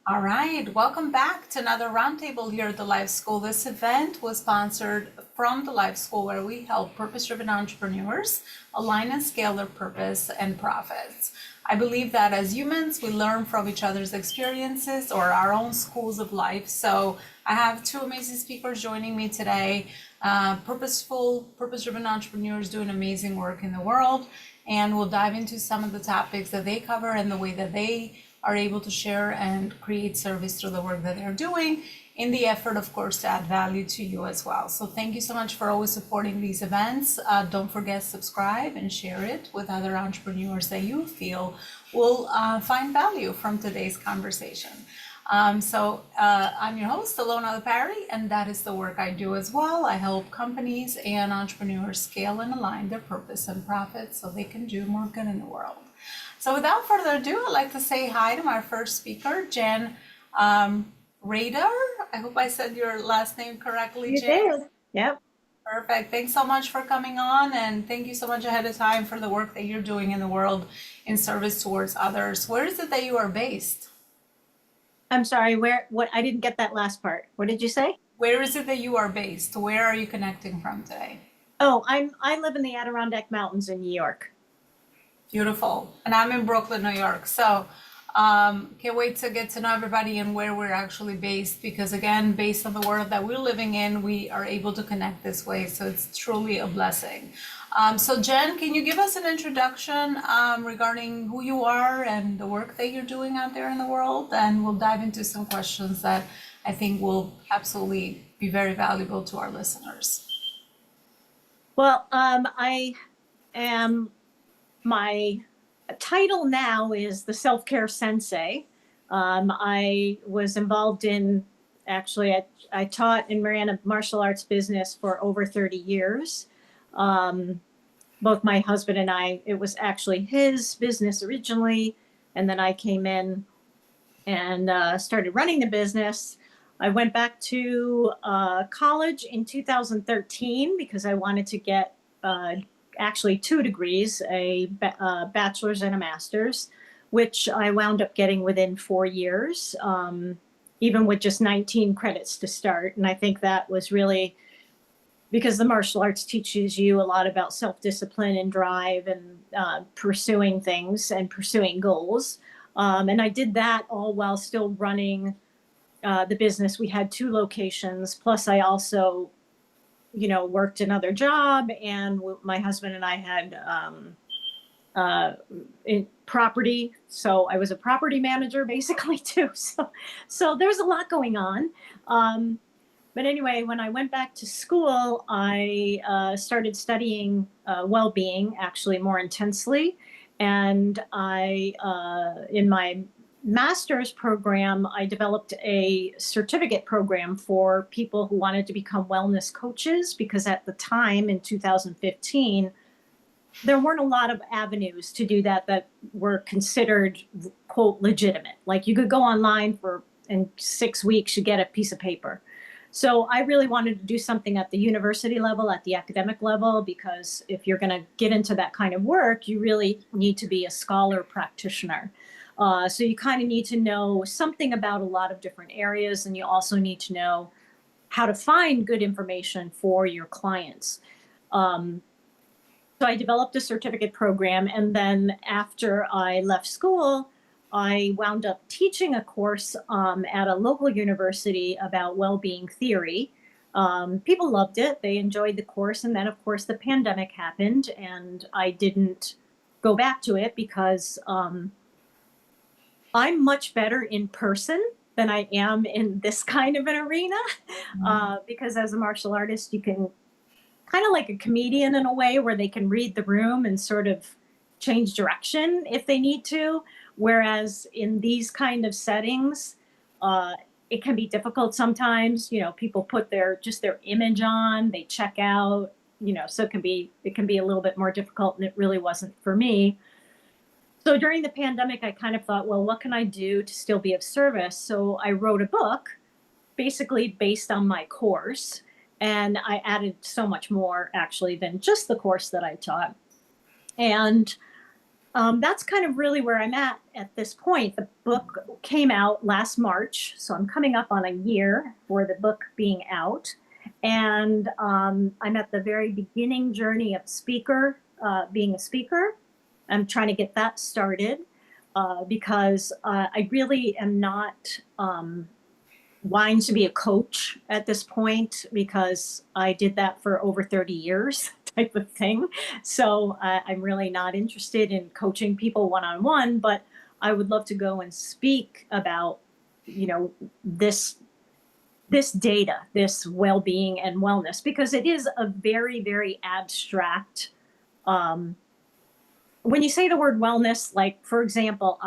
All right, welcome back to another roundtable here at the Life School. This event was sponsored from the Life School, where we help purpose-driven entrepreneurs align and scale their purpose and profits. I believe that as humans, we learn from each other's experiences or our own schools of life. So I have two amazing speakers joining me today, purpose-driven entrepreneurs doing amazing work in the world. And we'll dive into some of the topics that they cover and the way that they are able to share and create service through the work that they're doing in the effort, of course, to add value to you as well. So thank you so much for always supporting these events. Don't forget, subscribe and share it with other entrepreneurs that you feel will find value from today's conversation. I'm your host, Elona Lopari, and that is the work I do as well. I help companies and entrepreneurs scale and align their purpose and profit so they can do more good in the world. So without further ado, I'd like to say hi to my first speaker, Jen Radar. I hope I said your last name correctly, You Jen. did. Yep. Perfect. Thanks so much for coming on, and thank you so much ahead of time for the work that you're doing in the world in service towards others. Where is it that you are based? I'm sorry, what, I didn't get that last part. What did you say? Where is it that you are based? Where are you connecting from today? Oh, I live in the Adirondack Mountains in New York. Beautiful. And I'm in Brooklyn, New York. So can't wait to get to know everybody and where we're actually based, because again, based on the world that we're living in, we are able to connect this way. So it's truly a blessing. So Jen, can you give us an introduction regarding who you are and the work that you're doing out there in the world? And we'll dive into some questions that I think will absolutely be very valuable to our listeners. Well, I am, my title now is the Self-Care Sensei. I was involved in, actually, I taught and ran a martial arts business for over 30 years. Both my husband and I, it was actually his business originally, and then I came in and started running the business. I went back to college in 2013 because I wanted to get actually 2 degrees, a bachelor's and a master's, which I wound up getting within 4 years, even with just 19 credits to start. And I think that was really because the martial arts teaches you a lot about self-discipline and drive and pursuing things and pursuing goals. And I did that all while still running the business. We had 2 locations, plus I also, worked another job, and my husband and I had in property. So I was a property manager basically too. So there's a lot going on. But anyway, when I went back to school, I started studying well-being actually more intensely. And in my master's program, I developed a certificate program for people who wanted to become wellness coaches, because at the time in 2015, there weren't a lot of avenues to do that were considered, quote, legitimate. Like you could go online in 6 weeks, you get a piece of paper. So I really wanted to do something at the university level, at the academic level, because if you're going to get into that kind of work, you really need to be a scholar practitioner. So you kind of need to know something about a lot of different areas, and you also need to know how to find good information for your clients. So I developed a certificate program, and then after I left school, I wound up teaching a course at a local university about well-being theory. People loved it. They enjoyed the course. And then, of course, the pandemic happened, and I didn't go back to it because I'm much better in person than I am in this kind of an arena. Because as a martial artist, you can kind of like a comedian in a way, where they can read the room and sort of change direction if they need to. Whereas in these kind of settings, it can be difficult sometimes. People put their image on, they check out, so it can be a little bit more difficult, and it really wasn't for me. So during the pandemic, I kind of thought, well, what can I do to still be of service? So I wrote a book basically based on my course, and I added so much more actually than just the course that I taught. And That's kind of really where I'm at this point. The book came out last March, so I'm coming up on a year for the book being out. And I'm at the very beginning journey of being a speaker. I'm trying to get that started because I really am not wanting to be a coach at this point because I did that for over 30 years type of thing. So I'm really not interested in coaching people one-on-one, but I would love to go and speak about, you know, this data, this well-being and wellness, because it is a very, very abstract when you say the word wellness, like for example,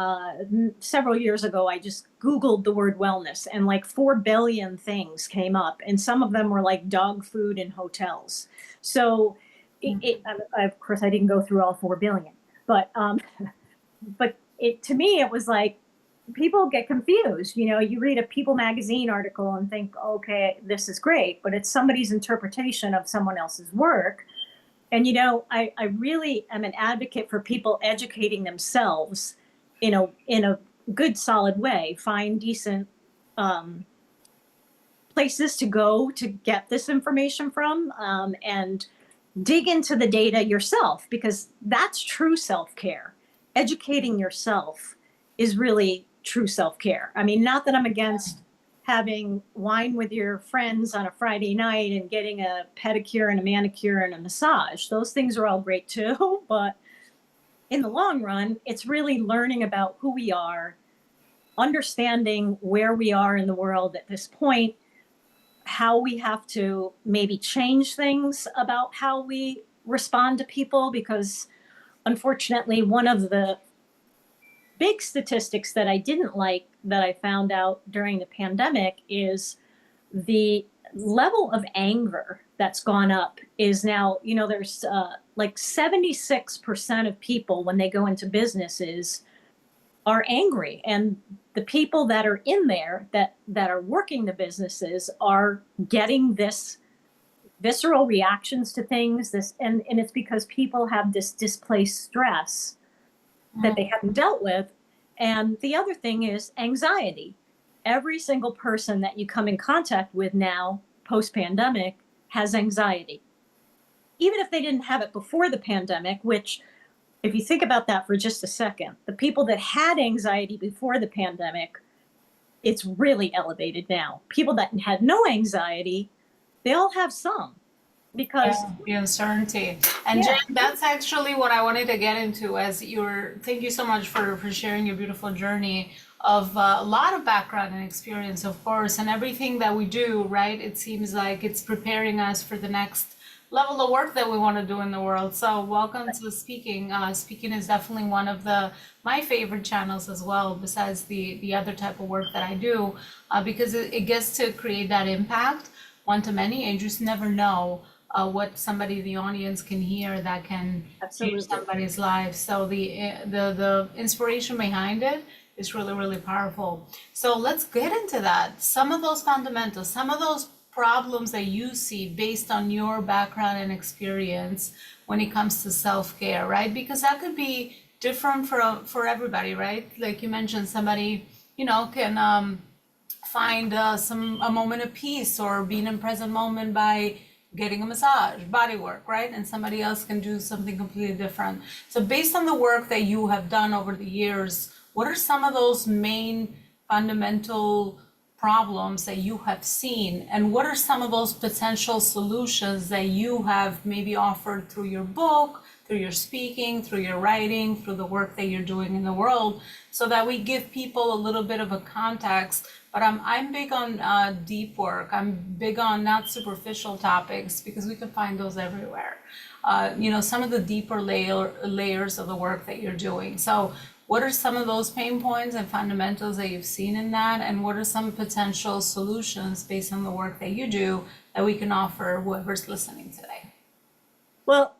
several years ago, I just Googled the word wellness and like 4 billion things came up. And some of them were like dog food and hotels. So of course, I didn't go through all 4 billion, but to me, it was like, people get confused. You know, you read a People magazine article and think, okay, this is great, but it's somebody's interpretation of someone else's work. And, you know, I really am an advocate for people educating themselves in a good, solid way. Find decent places to go to get this information from, and dig into the data yourself, because that's true self-care. Educating yourself is really true self-care. I mean, not that I'm against having wine with your friends on a Friday night and getting a pedicure and a manicure and a massage. Those things are all great too, but in the long run, it's really learning about who we are, understanding where we are in the world at this point, how we have to maybe change things about how we respond to people, because unfortunately, one of the big statistics that I didn't like that I found out during the pandemic is the level of anger that's gone up is now, you know, there's like 76% of people when they go into businesses are angry. And the people that are in there that are working the businesses are getting this visceral reactions to things, and it's because people have this displaced stress that they haven't dealt with. And the other thing is anxiety. Every single person that you come in contact with now, post-pandemic, has anxiety. Even if they didn't have it before the pandemic, which, if you think about that for just a second, the people that had anxiety before the pandemic, it's really elevated now. People that had no anxiety, they all have some. Because the uncertainty. And yeah. Jen, that's actually what I wanted to get into as thank you so much for sharing your beautiful journey of a lot of background and experience, of course, and everything that we do, right? It seems like it's preparing us for the next level of work that we want to do in the world. So welcome to speaking. Speaking is definitely one of my favorite channels as well, besides the other type of work that I do, because it gets to create that impact one to many, and you just never know what somebody in the audience can hear that can change somebody's life. So the inspiration behind it is really, really powerful. So let's get into that. Some of those fundamentals, some of those problems that you see based on your background and experience when it comes to self-care, right? Because that could be different for everybody, right? Like you mentioned, somebody, you know, can find a moment of peace or be in a present moment by getting a massage, body work, right? And somebody else can do something completely different. So based on the work that you have done over the years, what are some of those main fundamental problems that you have seen? And what are some of those potential solutions that you have maybe offered through your book, through your speaking, through your writing, through the work that you're doing in the world, so that we give people a little bit of a context? But I'm big on deep work. I'm big on not superficial topics, because we can find those everywhere. You know, some of the deeper layers of the work that you're doing. So what are some of those pain points and fundamentals that you've seen in that? And what are some potential solutions based on the work that you do that we can offer whoever's listening today? Well,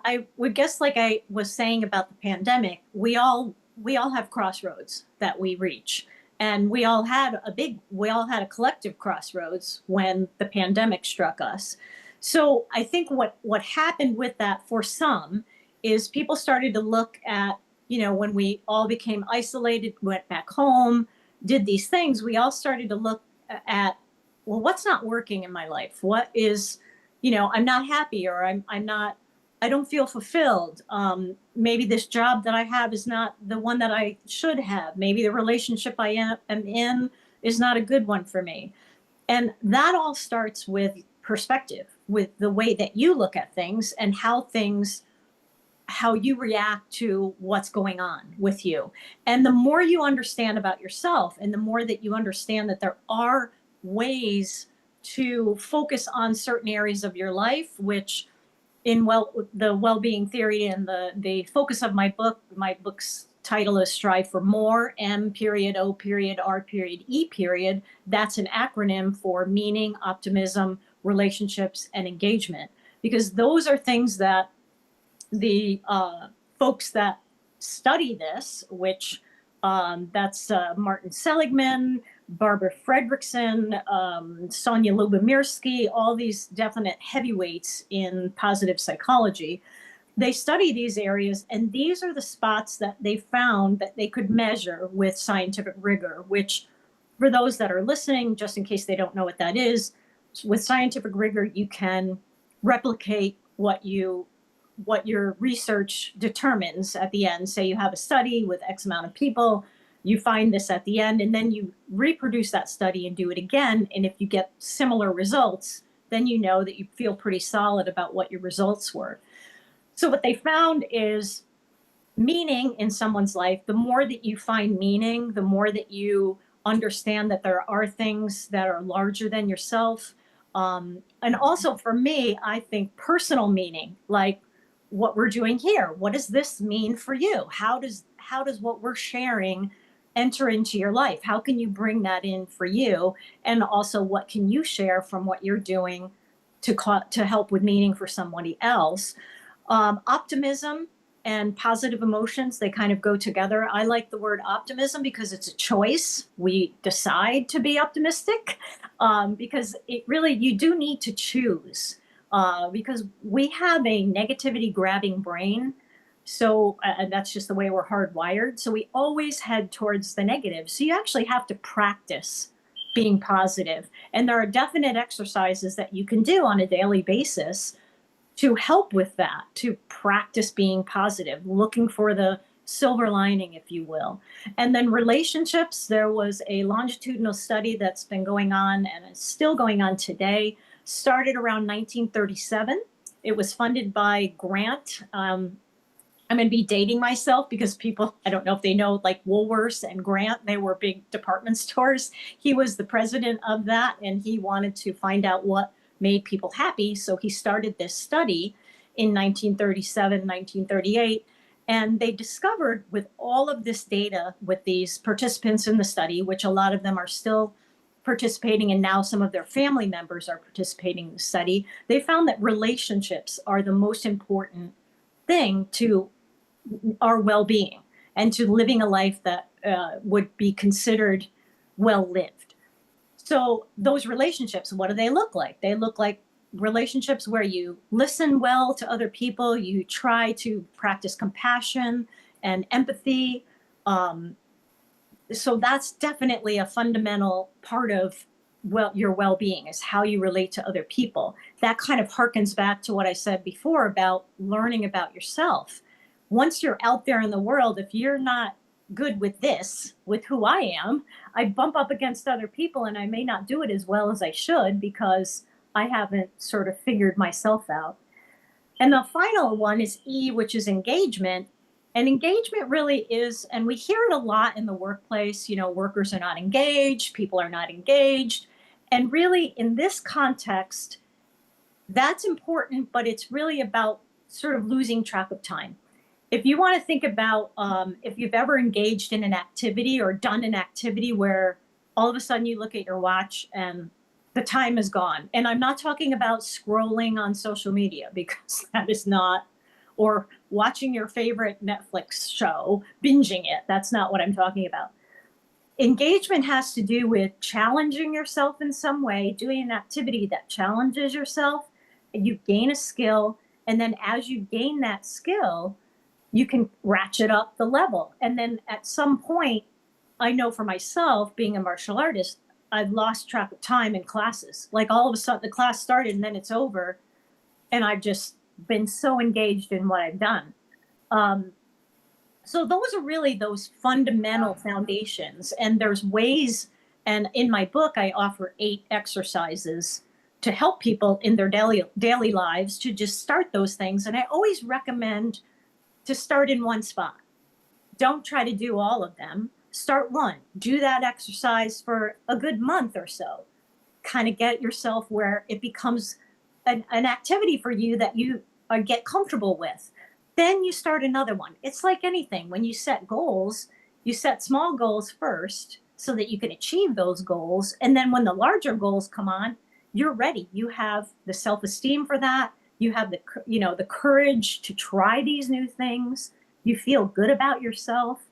I would guess, like I was saying about the pandemic, we all have crossroads that we reach. And we all had a collective crossroads when the pandemic struck us. So I think what happened with that for some is people started to look at when we all became isolated, went back home, did these things, we all started to look at, well, what's not working in my life? What is, I'm not happy, or I don't feel fulfilled. Maybe this job that I have is not the one that I should have. Maybe the relationship I am in is not a good one for me. And that all starts with perspective, with the way that you look at things and how you react to what's going on with you. And the more you understand about yourself, and the more that you understand that there are ways to focus on certain areas of your life, which in the well-being theory and the focus of my book's title is Strive for More, M period, O period, R period, E period. That's an acronym for meaning, optimism, relationships, and engagement, because those are things that the folks that study this, which that's Martin Seligman, Barbara Fredrickson, Sonia Lubomirsky, all these definite heavyweights in positive psychology. They study these areas, and these are the spots that they found that they could measure with scientific rigor, which, for those that are listening, just in case they don't know what that is, with scientific rigor, you can replicate what your research determines at the end. Say you have a study with X amount of people, you find this at the end, and then you reproduce that study and do it again. And if you get similar results, then you know that you feel pretty solid about what your results were. So what they found is meaning in someone's life, the more that you find meaning, the more that you understand that there are things that are larger than yourself. And also for me, I think personal meaning, like what we're doing here. What does this mean for you? How does what we're sharing enter into your life? How can you bring that in for you? And also, what can you share from what you're doing to help with meaning for somebody else? Optimism and positive emotions, they kind of go together. I like the word optimism because it's a choice. We decide to be optimistic, because you do need to choose, because we have a negativity grabbing brain. So that's just the way we're hardwired. So we always head towards the negative. So you actually have to practice being positive. And there are definite exercises that you can do on a daily basis to help with that, to practice being positive, looking for the silver lining, if you will. And then relationships, there was a longitudinal study that's been going on and is still going on today, started around 1937. It was funded by Grant. I'm going to be dating myself because people, I don't know if they know, like Woolworths and Grant, they were big department stores. He was the president of that, and he wanted to find out what made people happy. So he started this study in 1937, 1938, and they discovered with all of this data with these participants in the study, which a lot of them are still participating, and now some of their family members are participating in the study, they found that relationships are the most important thing to our well-being and to living a life that would be considered well-lived. So those relationships, what do they look like? They look like relationships where you listen well to other people, you try to practice compassion and empathy. So that's definitely a fundamental part of your well-being, is how you relate to other people. That kind of harkens back to what I said before about learning about yourself. Once you're out there in the world, if you're not good with who I am, I bump up against other people and I may not do it as well as I should because I haven't sort of figured myself out. And the final one is E, which is engagement. And engagement really is, and we hear it a lot in the workplace, workers are not engaged, people are not engaged. And really in this context, that's important, but it's really about sort of losing track of time. If you want to think about if you've ever engaged in an activity or done an activity where all of a sudden you look at your watch and the time is gone. And I'm not talking about scrolling on social media, because that is not, or watching your favorite Netflix show, binging it. That's not what I'm talking about. Engagement has to do with challenging yourself in some way, doing an activity that challenges yourself, and you gain a skill. And then as you gain that skill, you can ratchet up the level. And then at some point, I know for myself, being a martial artist, I've lost track of time in classes. Like all of a sudden the class started and then it's over. And I've just been so engaged in what I've done. So those are really those fundamental foundations. And there's ways, and in my book, I offer 8 exercises to help people in their daily lives to just start those things. And I always recommend to start in one spot. Don't try to do all of them. Start one. Do that exercise for a good month or so. Kind of get yourself where it becomes an activity for you that you get comfortable with. Then you start another one. It's like anything. When you set goals, you set small goals first so that you can achieve those goals. And then when the larger goals come on, you're ready. You have the self-esteem for that. You have the courage to try these new things. You feel good about yourself.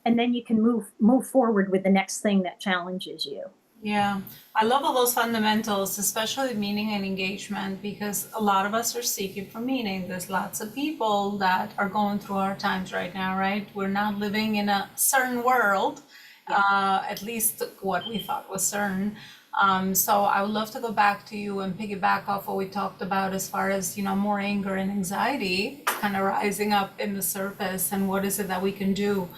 And then you can move forward with the next thing that challenges you. Yeah, I love all those fundamentals, especially meaning and engagement, because a lot of us are seeking for meaning. There's lots of people that are going through hard times right now, right? We're not living in a certain world, at least what we thought was certain. So I would love to go back to you and piggyback off what we talked about as far as, more anger and anxiety kind of rising up in the surface, and what is it that we can do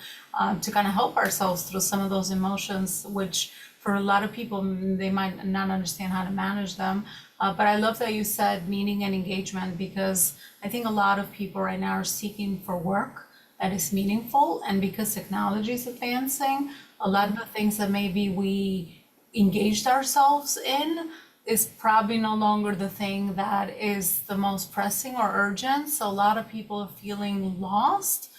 to kind of help ourselves through some of those emotions, which for a lot of people, they might not understand how to manage them. But I love that you said meaning and engagement, because I think a lot of people right now are seeking for work that is meaningful. And because technology is advancing, a lot of the things that maybe we engaged ourselves in is probably no longer the thing that is the most pressing or urgent. So a lot of people are feeling lost.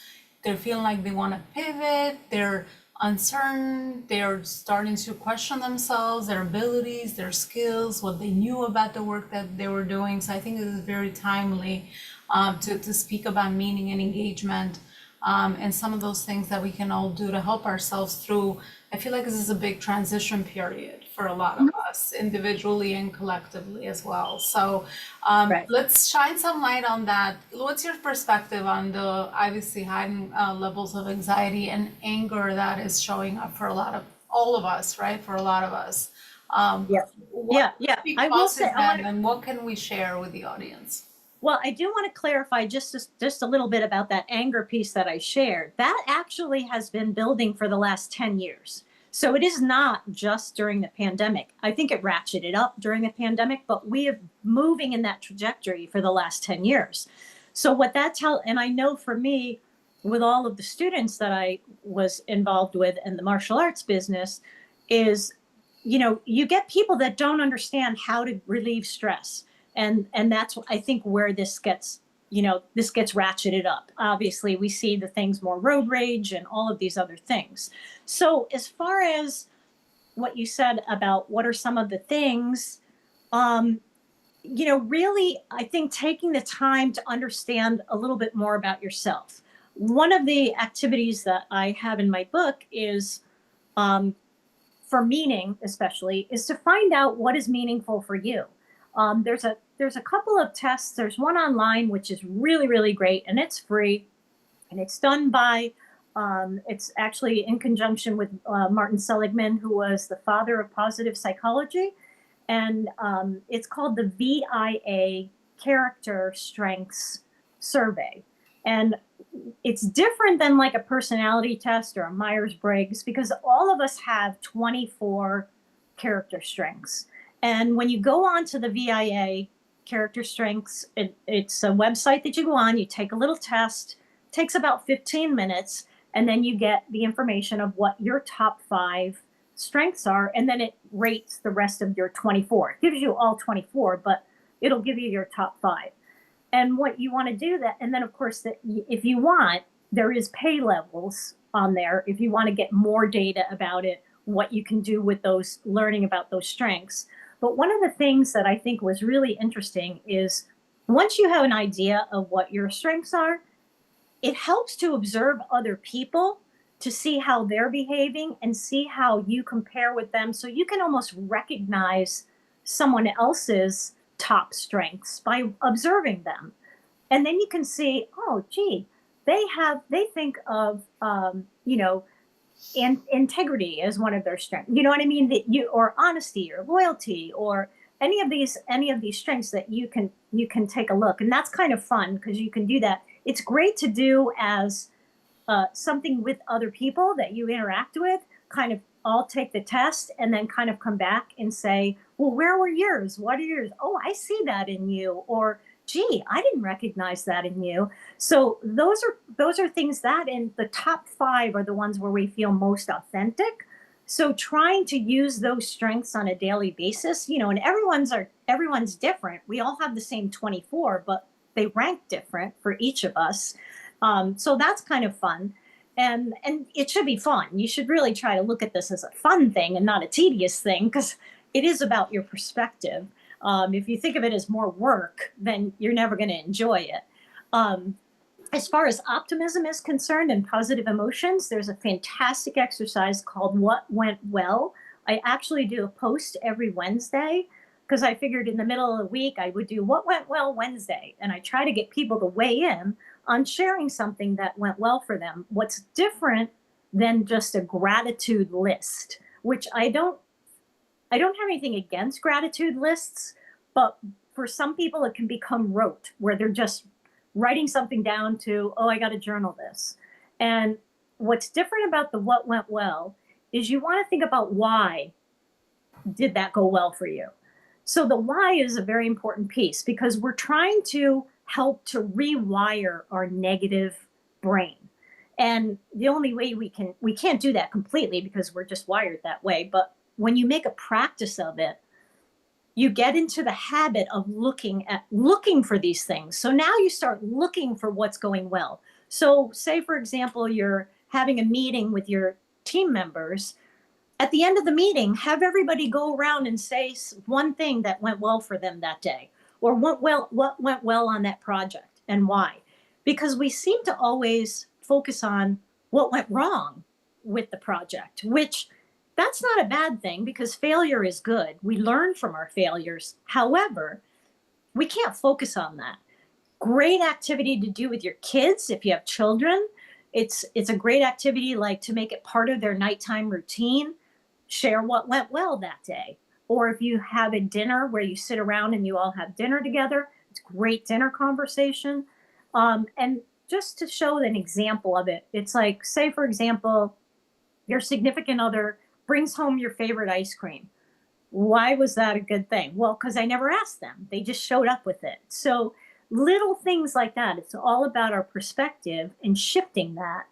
They're feeling like they want to pivot. They're uncertain. They're starting to question themselves, their abilities, their skills, what they knew about the work that they were doing. So I think this is very timely to speak about meaning and engagement, and some of those things that we can all do to help ourselves through. I feel like this is a big transition period for a lot of us, individually and collectively as well. So Right. let's shine some light on that. What's your perspective on the obviously high levels of anxiety and anger that is showing up for all of us, right? For a lot of us. Yeah. What Yeah. I will causes say, them, and what can we share with the audience? well, I do want to clarify just a little bit about that anger piece that I shared. That actually has been building for the last 10 years. So it is not just during the pandemic. I think it ratcheted up during the pandemic, but we have moving in that trajectory for the last 10 years. So what that and I know for me, with all of the students that I was involved with in the martial arts business, is, you get people that don't understand how to relieve stress. And that's, I think, where this gets ratcheted up. Obviously we see the things more, road rage and all of these other things. So as far as what you said about what are some of the things, really, I think taking the time to understand a little bit more about yourself. One of the activities that I have in my book is, for meaning especially, is to find out what is meaningful for you. There's a couple of tests. There's one online which is really, really great, and it's free, and it's done by it's actually in conjunction with Martin Seligman, who was the father of positive psychology, and it's called the VIA Character Strengths Survey. And it's different than like a personality test or a Myers-Briggs, because all of us have 24 character strengths. And when you go on to the VIA Character Strengths, it's a website that you go on, you take a little test, takes about 15 minutes, and then you get the information of what your top 5 strengths are, and then it rates the rest of your 24. It gives you all 24, but it'll give you your top 5. And what you want to do that, and then of course, that if you want, there is pay levels on there. If you want to get more data about it, what you can do with those, learning about those strengths. But one of the things that I think was really interesting is, once you have an idea of what your strengths are, it helps to observe other people to see how they're behaving and see how you compare with them. So you can almost recognize someone else's top strengths by observing them. And then you can see, oh, gee, they think of, you know, and integrity as one of their strengths. You know what I mean? That you, or honesty or loyalty or any of these strengths that you can take a look. And that's kind of fun because you can do that. It's great to do as something with other people that you interact with, kind of all take the test and then kind of come back and say, well, where were yours? What are yours? Oh, I see that in you. Or, gee, I didn't recognize that in you. So those are things that, in the top 5 are the ones where we feel most authentic. So trying to use those strengths on a daily basis, you know, and everyone's different. We all have the same 24, but they rank different for each of us. So that's kind of fun. And it should be fun. You should really try to look at this as a fun thing and not a tedious thing, because it is about your perspective. If you think of it as more work, then you're never going to enjoy it. As far as optimism is concerned and positive emotions, there's a fantastic exercise called What Went Well. I actually do a post every Wednesday because I figured in the middle of the week I would do What Went Well Wednesday. And I try to get people to weigh in on sharing something that went well for them. What's different than just a gratitude list, which I don't have anything against gratitude lists, but for some people it can become rote, where they're just writing something down to, oh, I got to journal this. And what's different about the what went well is you want to think about, why did that go well for you? So the why is a very important piece, because we're trying to help to rewire our negative brain. And the only way we can't do that completely because we're just wired that way. But when you make a practice of it, you get into the habit of looking for these things. So now you start looking for what's going well. So say, for example, you're having a meeting with your team members. At the end of the meeting, have everybody go around and say one thing that went well for them that day, or what went well on that project and why. Because we seem to always focus on what went wrong with the project, which that's not a bad thing, because failure is good. We learn from our failures. However, we can't focus on that. Great activity to do with your kids if you have children. It's a great activity, like, to make it part of their nighttime routine. Share what went well that day. Or if you have a dinner where you sit around and you all have dinner together, it's great dinner conversation. And just to show an example of it, it's like, say, for example, your significant other brings home your favorite ice cream. Why was that a good thing? Well, because I never asked them. They just showed up with it. So little things like that. It's all about our perspective and shifting that.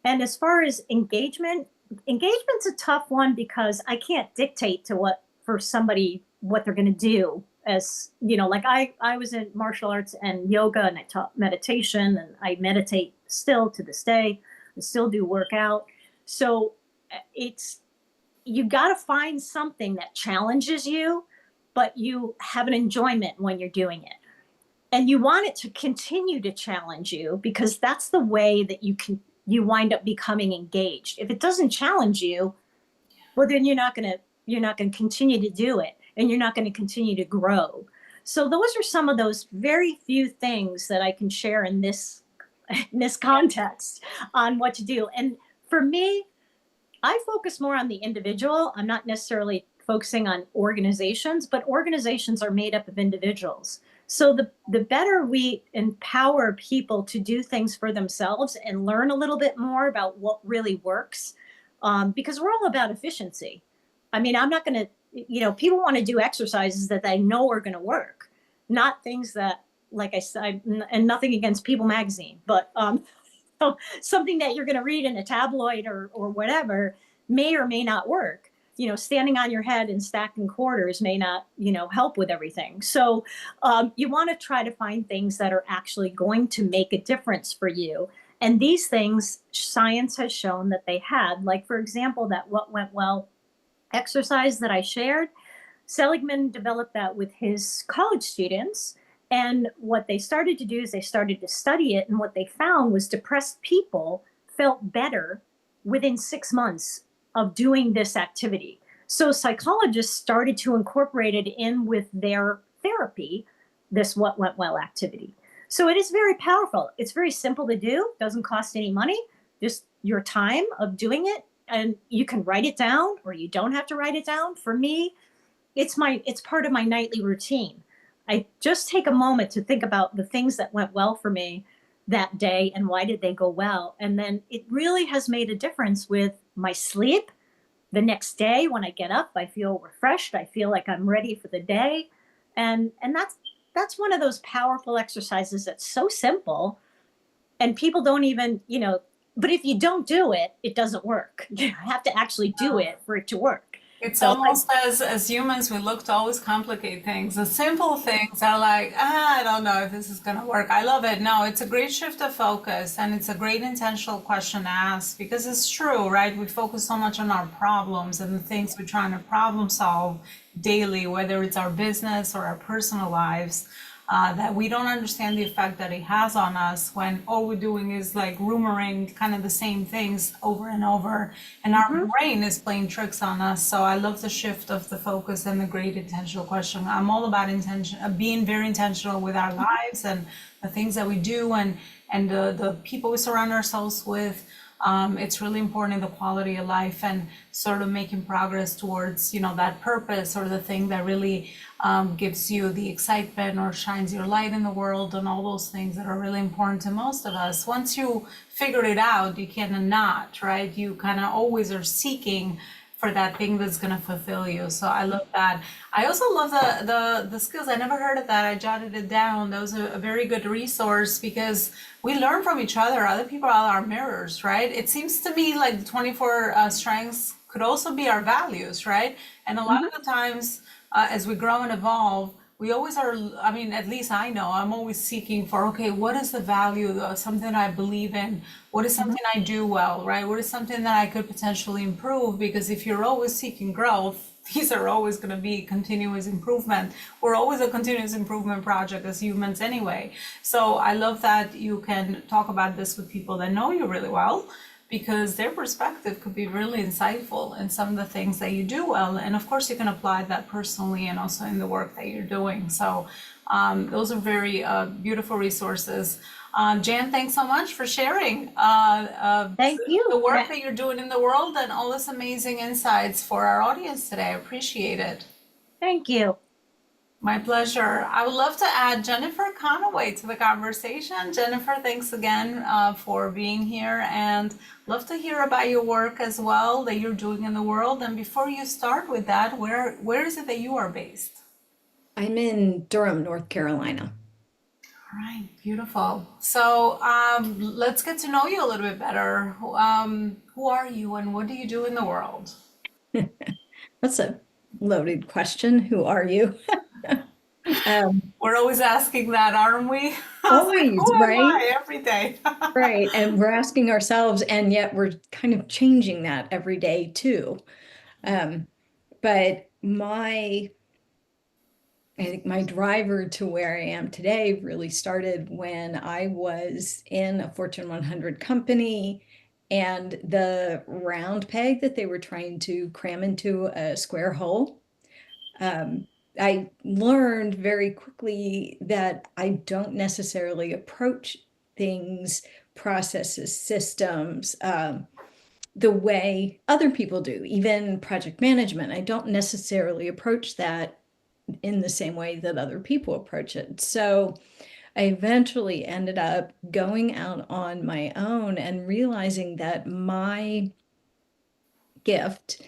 And as far as engagement's a tough one, because I can't dictate what they're going to do. As you know, like I was in martial arts and yoga, and I taught meditation, and I meditate still to this day. I still do workout. So you got to find something that challenges you, but you have an enjoyment when you're doing it. And you want it to continue to challenge you, because that's the way that you wind up becoming engaged. If it doesn't challenge you, well, then you're not going to continue to do it, and you're not going to continue to grow. So those are some of those very few things that I can share in this context on what to do. And for me, I focus more on the individual. I'm not necessarily focusing on organizations, but organizations are made up of individuals. So the better we empower people to do things for themselves and learn a little bit more about what really works, because we're all about efficiency. I mean, I'm not going to, people want to do exercises that they know are going to work, not things that, like I said, and nothing against People magazine, but so something that you're going to read in a tabloid or whatever may or may not work. Standing on your head and stacking quarters may not, help with everything. So you want to try to find things that are actually going to make a difference for you. And these things, science has shown that they had, like, for example, that what went well exercise that I shared. Seligman developed that with his college students. And what they started to do is they started to study it. And what they found was depressed people felt better within 6 months of doing this activity. So psychologists started to incorporate it in with their therapy, this what went well activity. So it is very powerful. It's very simple to do, doesn't cost any money, just your time of doing it. And you can write it down or you don't have to write it down. For me, it's part of my nightly routine. I just take a moment to think about the things that went well for me that day and why did they go well. And then it really has made a difference with my sleep. The next day when I get up, I feel refreshed. I feel like I'm ready for the day. And that's one of those powerful exercises that's so simple and people don't even, but if you don't do it, it doesn't work. You have to actually do it for it to work. It's So almost as humans, we look to always complicate things. The simple things are like, I don't know if this is going to work. I love it. No, it's a great shift of focus and it's a great intentional question to ask because it's true, right? We focus so much on our problems and the things we're trying to problem solve daily, whether it's our business or our personal lives. That we don't understand the effect that it has on us when all we're doing is like rumoring kind of the same things over and over, and our brain is playing tricks on us. So I love the shift of the focus and the great intentional question. I'm all about intention, being very intentional with our lives and the things that we do and the people we surround ourselves with. It's really important in the quality of life and sort of making progress towards, that purpose or the thing that really gives you the excitement or shines your light in the world and all those things that are really important to most of us. Once you figure it out, you cannot, right? You kind of always are seeking for that thing that's going to fulfill you. So I love that. I also love the skills. I never heard of that. I jotted it down. That was a very good resource because we learn from each other. Other people are our mirrors, right? It seems to me like the 24 strengths could also be our values, right? And a lot of the times, as we grow and evolve, we always are, I mean, at least I know, I'm always seeking for, okay, what is the value of something I believe in? What is something I do well, right? What is something that I could potentially improve? Because if you're always seeking growth, these are always going to be continuous improvement. We're always a continuous improvement project as humans anyway. So I love that you can talk about this with people that know you really well because their perspective could be really insightful in some of the things that you do well. And of course, you can apply that personally and also in the work that you're doing. So those are very beautiful resources. Jan, thanks so much for sharing thank the you. work that you're doing in the world and all this amazing insights for our audience today. I appreciate it. Thank you. My pleasure. I would love to add Jennifer Conaway to the conversation. Jennifer, thanks again for being here and love to hear about your work as well that you're doing in the world. And before you start with that, where is it that you are based? I'm in Durham, North Carolina. All right, beautiful. So let's get to know you a little bit better. Who are you and what do you do in the world? That's a loaded question. Who are you? We're always asking that, aren't we? I was like, Always, who am right? I every day? Right. And we're asking ourselves, and yet we're kind of changing that every day too. But I think my driver to where I am today really started when I was in a Fortune 100 company and the round peg that they were trying to cram into a square hole. I learned very quickly that I don't necessarily approach things, processes, systems, the way other people do, even project management. I don't necessarily approach that in the same way that other people approach it. So I eventually ended up going out on my own and realizing that my gift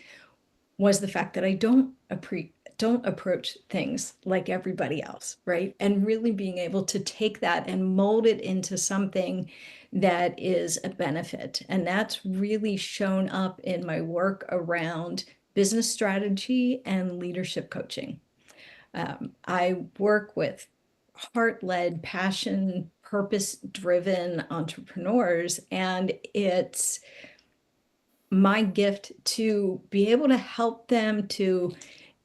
was the fact that I don't approach things like everybody else, right? And really being able to take that and mold it into something that is a benefit. And that's really shown up in my work around business strategy and leadership coaching. I work with heart-led, passion, purpose-driven entrepreneurs, and it's my gift to be able to help them to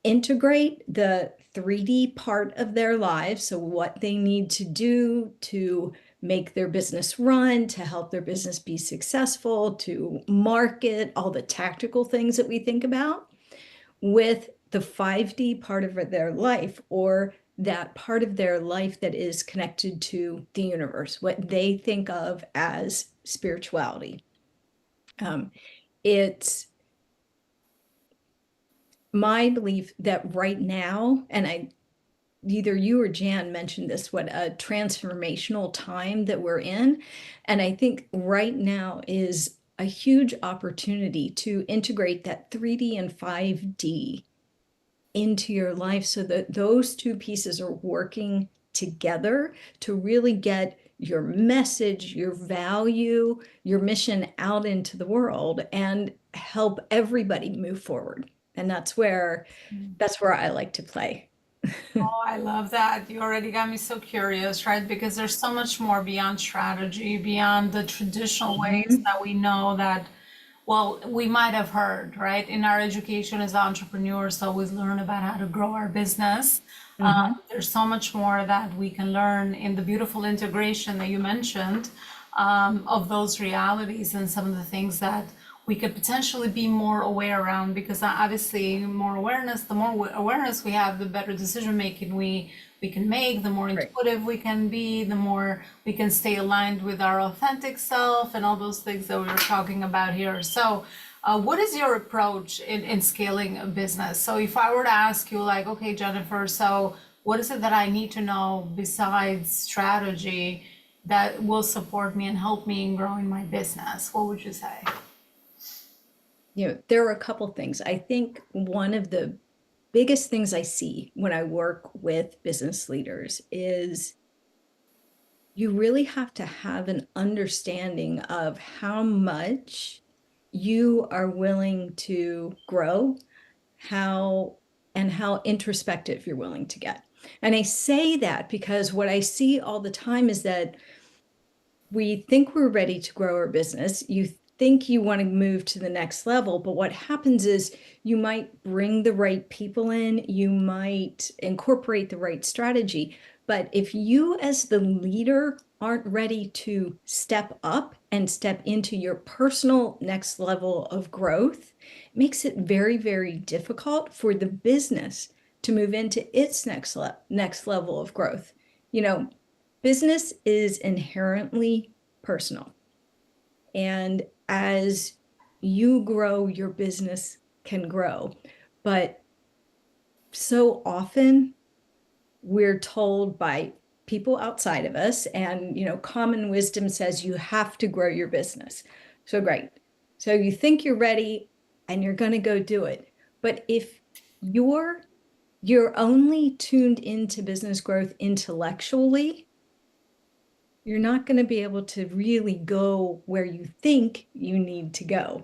integrate the 3D part of their lives. So what they need to do to make their business run, to help their business be successful, to market, all the tactical things that we think about with the 5D part of their life or that part of their life that is connected to the universe, what they think of as spirituality. It's my belief that right now, and either you or Jan mentioned this, what a transformational time that we're in. And I think right now is a huge opportunity to integrate that 3D and 5D into your life so that those two pieces are working together to really get your message, your value, your mission out into the world and help everybody move forward. And that's where I like to play. Oh, I love that. You already got me so curious, right? Because there's so much more beyond strategy, beyond the traditional ways Mhm. that we know that, well, we might have heard, right? In our education as entrepreneurs, always learn about how to grow our business. Mhm. There's so much more that we can learn in the beautiful integration that you mentioned, of those realities and some of the things that we could potentially be more aware around, because obviously more awareness, the more awareness we have, the better decision making we can make, the more Right. intuitive we can be, the more we can stay aligned with our authentic self and all those things that we were talking about here. So what is your approach in scaling a business? So if I were to ask you like, okay, Jennifer, so what is it that I need to know besides strategy that will support me and help me in growing my business? What would you say? There are a couple things. I think one of the biggest things I see when I work with business leaders is you really have to have an understanding of how much you are willing to grow, how introspective you're willing to get. And I say that because what I see all the time is that we think we're ready to grow our business. You think you want to move to the next level, but what happens is you might bring the right people in, you might incorporate the right strategy. But if you, as the leader, aren't ready to step up and step into your personal next level of growth, it makes it very, very difficult for the business to move into its next level of growth. You know, business is inherently personal. And as you grow, your business can grow. But so often we're told by people outside of us, and common wisdom says you have to grow your business. So great. So you think you're ready and you're going to go do it. But if you're only tuned into business growth intellectually, you're not going to be able to really go where you think you need to go.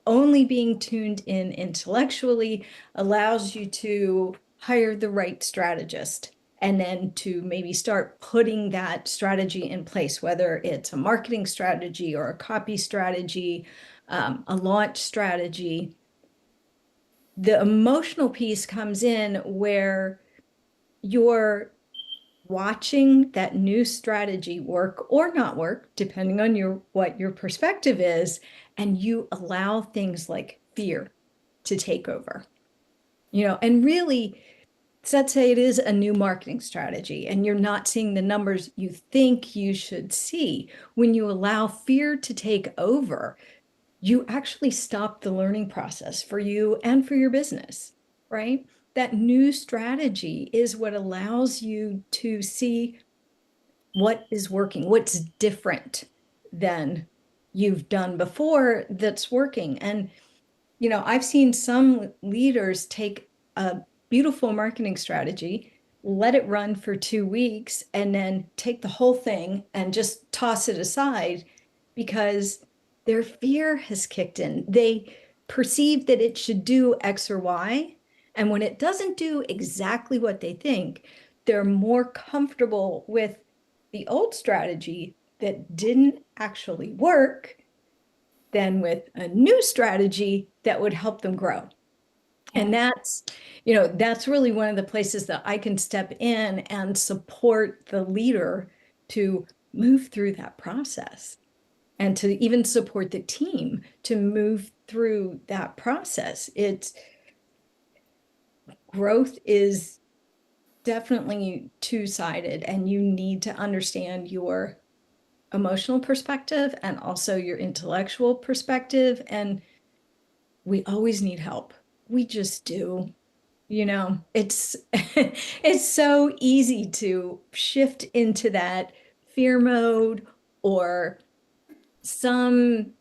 Only being tuned in intellectually allows you to hire the right strategist and then to maybe start putting that strategy in place, whether it's a marketing strategy or a copy strategy, a launch strategy. The emotional piece comes in where you're watching that new strategy work or not work, depending on what your perspective is, and you allow things like fear to take over. And really, let's say it is a new marketing strategy and you're not seeing the numbers you think you should see. When you allow fear to take over, you actually stop the learning process for you and for your business, right? That new strategy is what allows you to see what is working, what's different than you've done before that's working. And, I've seen some leaders take a beautiful marketing strategy, let it run for 2 weeks, and then take the whole thing and just toss it aside because their fear has kicked in. They perceive that it should do X or Y. And when it doesn't do exactly what they think, they're more comfortable with the old strategy that didn't actually work than with a new strategy that would help them grow. And that's really one of the places that I can step in and support the leader to move through that process and to even support the team to move through that process. Growth is definitely two-sided, and you need to understand your emotional perspective and also your intellectual perspective. And we always need help. We just do. It's it's so easy to shift into that fear mode, or some,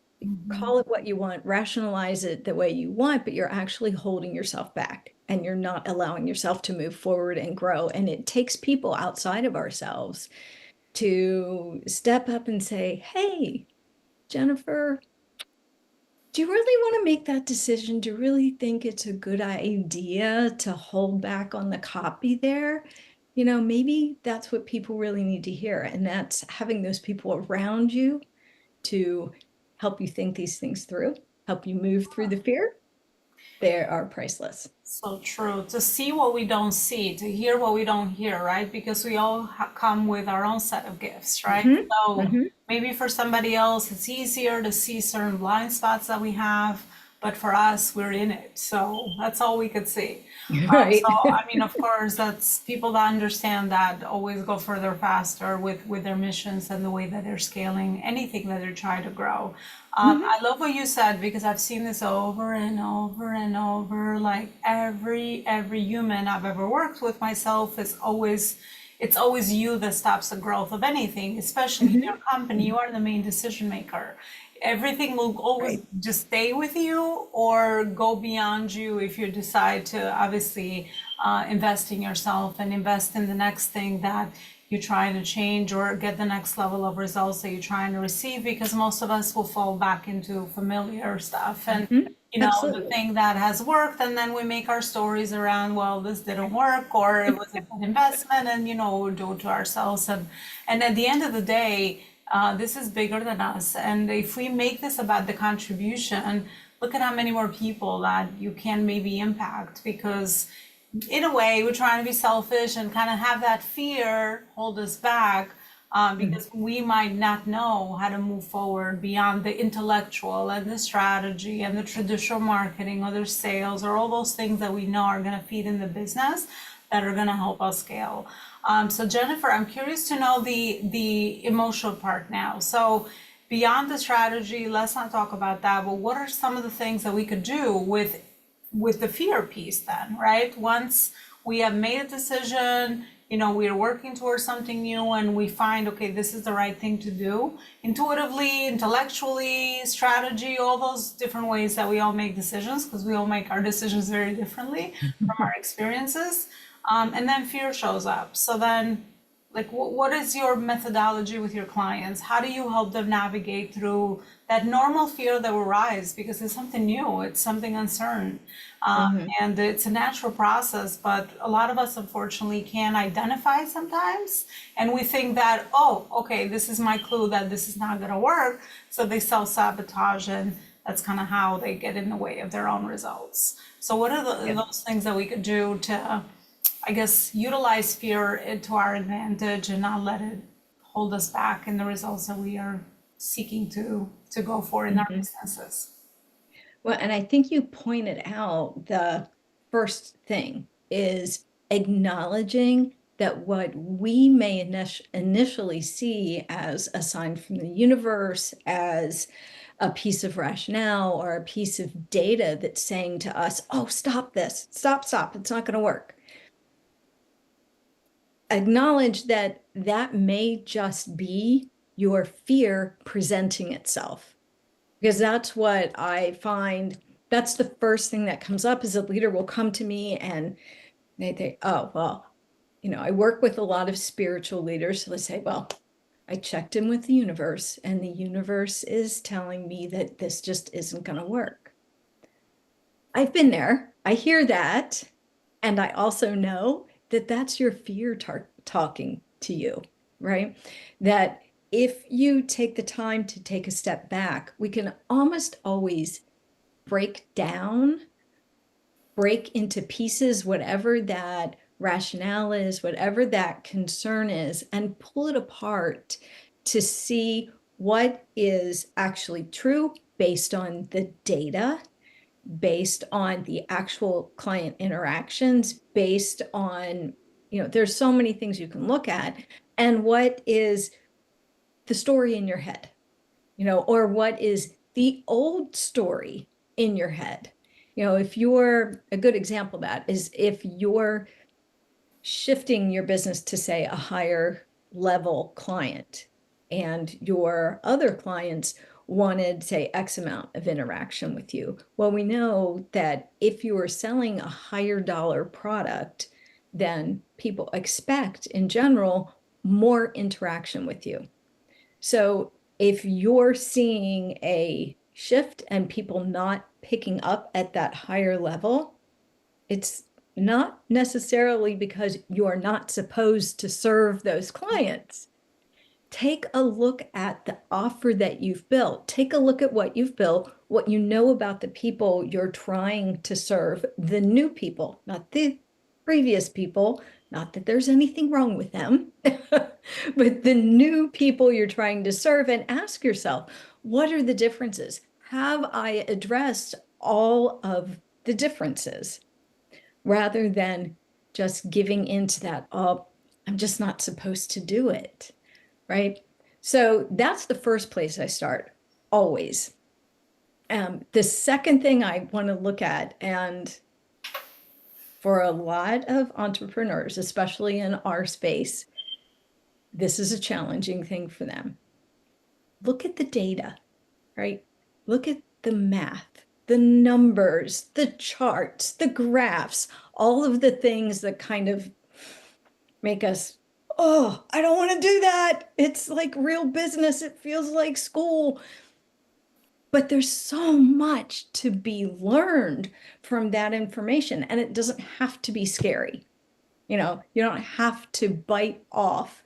call it what you want, rationalize it the way you want, but you're actually holding yourself back and you're not allowing yourself to move forward and grow. And it takes people outside of ourselves to step up and say, hey, Jennifer, do you really want to make that decision? Do you really think it's a good idea to hold back on the copy there? Maybe that's what people really need to hear. And that's having those people around you to help you think these things through, help you move through the fear. They are priceless. So true. To see what we don't see, to hear what we don't hear, right? Because we all come with our own set of gifts, right? Mhm, So mhm. maybe for somebody else, it's easier to see certain blind spots that we have, but for us, we're in it. So that's all we could see. Right. So, I mean, of course, that's people that understand that always go further faster with their missions and the way that they're scaling anything that they're trying to grow. Mhm. I love what you said because I've seen this over and over and over. Like every human I've ever worked with myself is always it's always you that stops the growth of anything, especially in your company. You are the main decision maker. Everything will always Right. just stay with you or go beyond you if you decide to obviously invest in yourself and invest in the next thing that you're trying to change or get the next level of results that you're trying to receive, because most of us will fall back into familiar stuff and Mhm. the Absolutely. thing that has worked, and then we make our stories around, well, this didn't work or it was a good investment, and we'll do it to ourselves. And at the end of the day, this is bigger than us, and if we make this about the contribution, look at how many more people that you can maybe impact, because in a way, we're trying to be selfish and kind of have that fear hold us back, Mhm. because we might not know how to move forward beyond the intellectual and the strategy and the traditional marketing or the sales or all those things that we know are going to feed in the business that are going to help us scale. So Jennifer, I'm curious to know the emotional part now. So beyond the strategy, let's not talk about that, but what are some of the things that we could do with the fear piece then, right? Once we have made a decision, we are working towards something new and we find, okay, this is the right thing to do intuitively, intellectually, strategy, all those different ways that we all make decisions, because we all make our decisions very differently from our experiences. And then fear shows up. So then, like, what is your methodology with your clients? How do you help them navigate through that normal fear that will rise because it's something new, it's something uncertain, Mhm. and it's a natural process. But a lot of us, unfortunately, can't identify sometimes, and we think that, oh, okay, this is my clue that this is not going to work. So they self-sabotage, and that's kind of how they get in the way of their own results. So, what are Yep. those things that we could do to, I guess, utilize fear to our advantage and not let it hold us back in the results that we are seeking to go for in our Mhm. businesses? Well, and I think you pointed out the first thing is acknowledging that what we may initially see as a sign from the universe, as a piece of rationale or a piece of data that's saying to us, oh, stop this, stop, it's not going to work. Acknowledge that that may just be your fear presenting itself, because that's what I find. That's the first thing that comes up, is a leader will come to me and they think, oh, well, I work with a lot of spiritual leaders. So they say, well, I checked in with the universe and the universe is telling me that this just isn't going to work. I've been there. I hear that. And I also know that that's your fear talking to you, right? That if you take the time to take a step back, we can almost always break down, break into pieces, whatever that rationale is, whatever that concern is, and pull it apart to see what is actually true based on the data, based on the actual client interactions, based on there's so many things you can look at. And what is the story in your head, or what is the old story in your head? If you're a good example of that is if you're shifting your business to, say, a higher level client, and your other clients wanted, say, X amount of interaction with you. Well, we know that if you are selling a higher dollar product, then people expect, in general, more interaction with you. So if you're seeing a shift and people not picking up at that higher level, it's not necessarily because you're not supposed to serve those clients. Take a look at the offer that you've built. Take a look at what you've built, what you know about the people you're trying to serve, the new people, not the previous people, not that there's anything wrong with them, but the new people you're trying to serve, and ask yourself, what are the differences? Have I addressed all of the differences? Rather than just giving into that, oh, I'm just not supposed to do it, right? So that's the first place I start, always. The second thing I want to look at, and for a lot of entrepreneurs, especially in our space, this is a challenging thing for them. Look at the data, right? Look at the math, the numbers, the charts, the graphs, all of the things that kind of make us, oh, I don't want to do that. It's like real business. It feels like school. But there's so much to be learned from that information, and it doesn't have to be scary. You don't have to bite off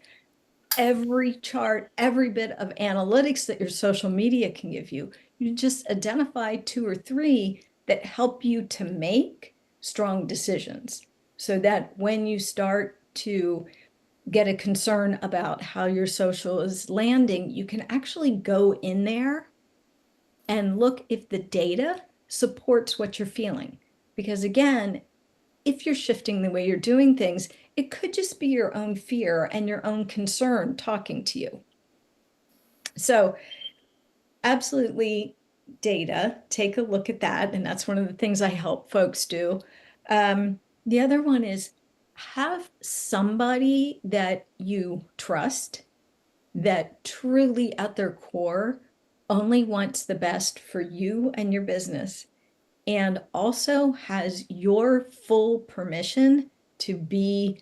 every chart, every bit of analytics that your social media can give you. You just identify 2 or 3 that help you to make strong decisions, so that when you start to get a concern about how your social is landing, you can actually go in there and look if the data supports what you're feeling. Because again, if you're shifting the way you're doing things, it could just be your own fear and your own concern talking to you. So absolutely, data, take a look at that. And that's one of the things I help folks do. The other one is have somebody that you trust, that truly at their core only wants the best for you and your business, and also has your full permission to be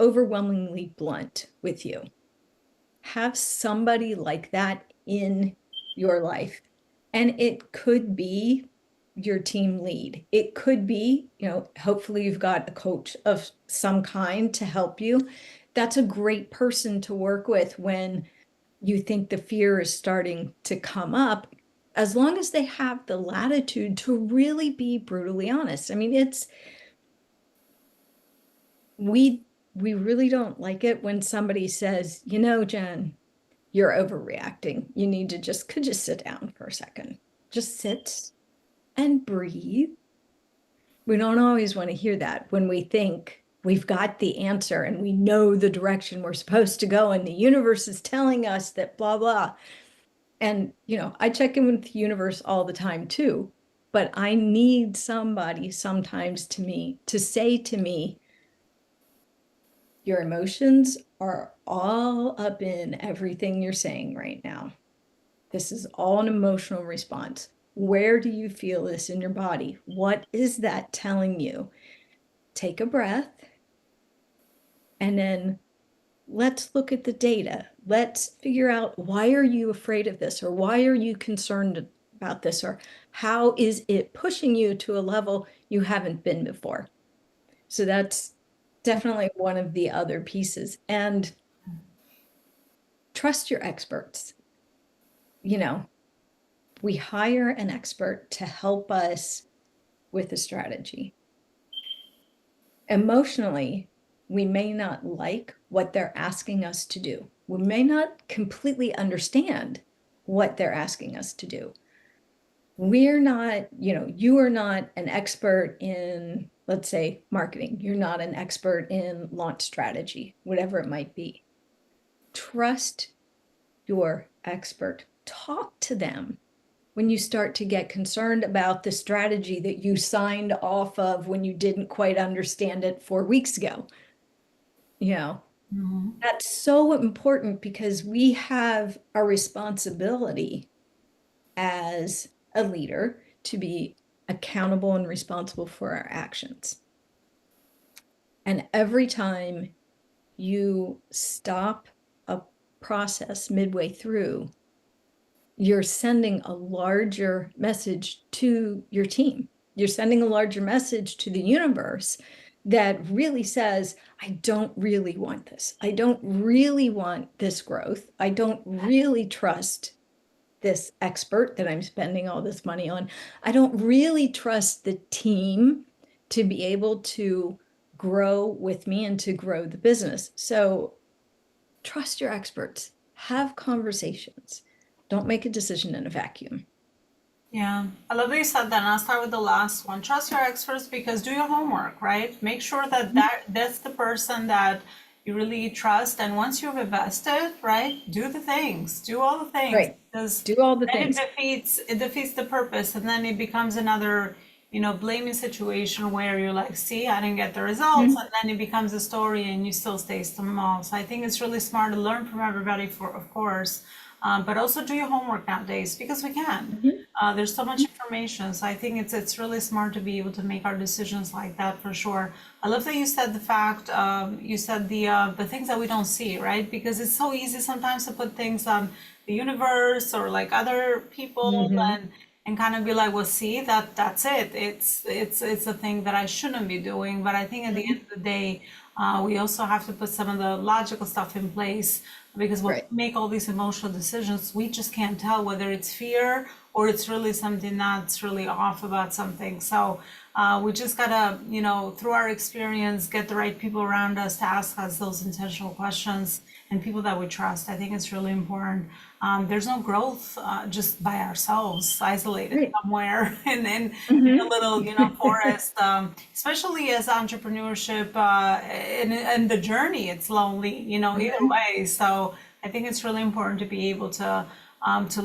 overwhelmingly blunt with you. Have somebody like that in your life. And it could be your team lead. It could be, hopefully you've got a coach of some kind to help you. That's a great person to work with when you think the fear is starting to come up, as long as they have the latitude to really be brutally honest. I mean, we really don't like it when somebody says, Jen, you're overreacting. You need to could you sit down for a second? Just sit and breathe. We don't always want to hear that when we think we've got the answer and we know the direction we're supposed to go, and the universe is telling us that blah, blah. And, I check in with the universe all the time too, but I need somebody sometimes to say to me, your emotions are all up in everything you're saying right now. This is all an emotional response. Where do you feel this in your body? What is that telling you? Take a breath, and then let's look at the data. Let's figure out, why are you afraid of this? Or why are you concerned about this? Or how is it pushing you to a level you haven't been before? So that's definitely one of the other pieces. And trust your experts. We hire an expert to help us with a strategy. Emotionally, we may not like what they're asking us to do. We may not completely understand what they're asking us to do. We're not, you are not an expert in, let's say marketing. You're not an expert in launch strategy, whatever it might be. Trust your expert. Talk to them when you start to get concerned about the strategy that you signed off of when you didn't quite understand it 4 weeks ago. You know, that's so important because we have a responsibility as a leader to be accountable and responsible for our actions. And every time you stop a process midway through, you're sending a larger message to your team. You're sending a larger message to the universe that really says, I don't really want this. I don't really want this growth. I don't really trust this expert that I'm spending all this money on. I don't really trust the team to be able to grow with me and to grow the business. So trust your experts, have conversations. Don't make a decision in a vacuum. Yeah, I love that you said that. And I'll start with the last one. Trust your experts because do your homework, right? Make sure that, that's the person that you really trust. And once you've invested, right, do the things, do all the things. Right. Because do all the then things. It defeats the purpose, and then it becomes another, blaming situation where you're like, see, I didn't get the results, and then it becomes a story, and you still stay small. So I think it's really smart to learn from everybody, of course. But also do your homework nowadays because we can. There's so much information, so I think it's really smart to be able to make our decisions like that for sure. I love that you said the fact you said the things that we don't see, right? Because it's so easy sometimes to put things on the universe or like other people and kind of be like, well, see, that's it. It's a thing that I shouldn't be doing. But I think at the end of the day, we also have to put some of the logical stuff in place because when we make all these emotional decisions, we just can't tell whether it's fear or it's really something that's really off about something. So we just gotta, through our experience, get the right people around us to ask us those intentional questions and people that we trust. I think it's really important. There's no growth just by ourselves, isolated somewhere in a little, forest. Especially as entrepreneurship and the journey, it's lonely, either way. So I think it's really important to be able to